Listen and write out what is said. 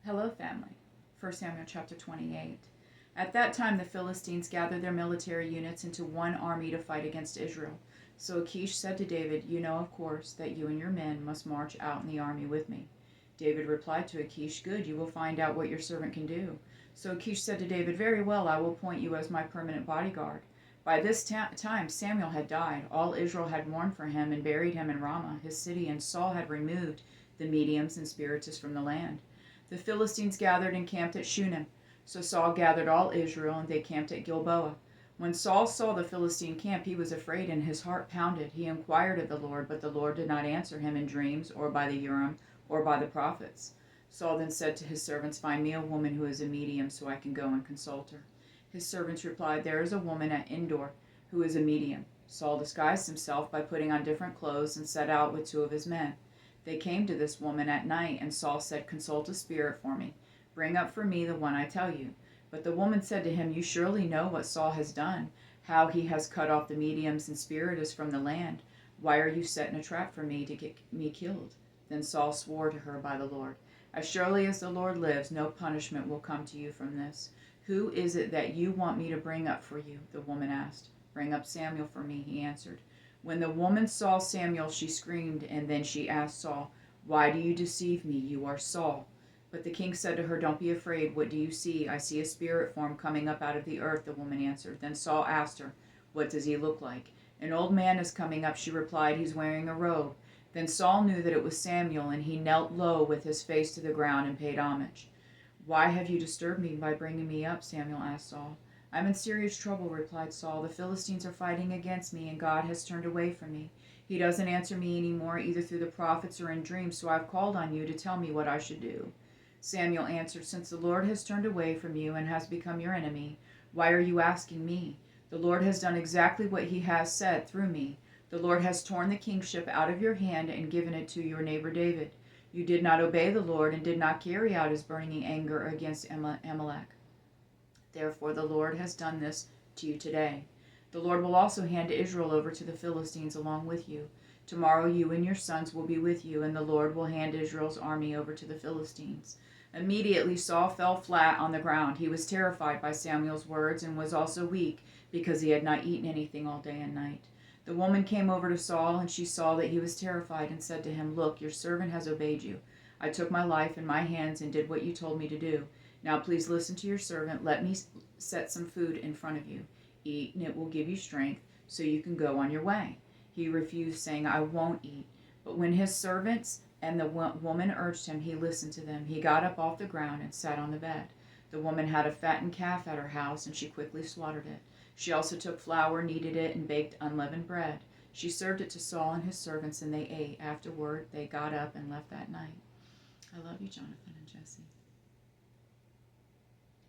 Hello, family. 1 Samuel chapter 28. At that time, the Philistines gathered their military units into one army to fight against Israel. So Achish said to David, "You know, of course, that you and your men must march out in the army with me." David replied to Achish, "Good, you will find out what your servant can do." So Achish said to David, "Very well, I will appoint you as my permanent bodyguard." By this time Samuel had died. All Israel had mourned for him and buried him in Ramah, his city, and Saul had removed the mediums and spiritists from the land. The Philistines gathered and camped at Shunem. So Saul gathered all Israel, and they camped at Gilboa. When Saul saw the Philistine camp, he was afraid, and his heart pounded. He inquired of the Lord, but the Lord did not answer him in dreams, or by the Urim, or by the prophets. Saul then said to his servants, "Find me a woman who is a medium, so I can go and consult her." His servants replied, "There is a woman at Endor who is a medium." Saul disguised himself by putting on different clothes and set out with two of his men. They came to this woman at night, and Saul said, "Consult a spirit for me. Bring up for me the one I tell you." But the woman said to him, "You surely know what Saul has done, how he has cut off the mediums and spiritists from the land. Why are you setting a trap for me to get me killed?" Then Saul swore to her by the Lord, "As surely as the Lord lives, no punishment will come to you from this." "Who is it that you want me to bring up for you?" the woman asked. "Bring up Samuel for me," he answered. When the woman saw Samuel, she screamed, and then she asked Saul, "Why do you deceive me? You are Saul." But the king said to her, "Don't be afraid. What do you see?" "I see a spirit form coming up out of the earth," the woman answered. Then Saul asked her, "What does he look like?" "An old man is coming up," she replied. "He's wearing a robe." Then Saul knew that it was Samuel, and he knelt low with his face to the ground and paid homage. "Why have you disturbed me by bringing me up?" Samuel asked Saul. "I'm in serious trouble," replied Saul. "The Philistines are fighting against me, and God has turned away from me. He doesn't answer me anymore, either through the prophets or in dreams, so I've called on you to tell me what I should do." Samuel answered, "Since the Lord has turned away from you and has become your enemy, why are you asking me? The Lord has done exactly what he has said through me. The Lord has torn the kingship out of your hand and given it to your neighbor David. You did not obey the Lord and did not carry out his burning anger against Amalek. Therefore the Lord has done this to you today. The Lord will also hand Israel over to the Philistines along with you. Tomorrow you and your sons will be with you, and the Lord will hand Israel's army over to the Philistines." Immediately Saul fell flat on the ground. He was terrified by Samuel's words and was also weak because he had not eaten anything all day and night. The woman came over to Saul, and she saw that he was terrified and said to him, "Look, your servant has obeyed you. I took my life in my hands and did what you told me to do. Now please listen to your servant. Let me set some food in front of you. Eat, and it will give you strength, so you can go on your way." He refused, saying, "I won't eat." But when his servants and the woman urged him, he listened to them. He got up off the ground and sat on the bed. The woman had a fattened calf at her house, and she quickly slaughtered it. She also took flour, kneaded it, and baked unleavened bread. She served it to Saul and his servants, and they ate. Afterward, they got up and left that night. I love you, Jonathan and Jesse.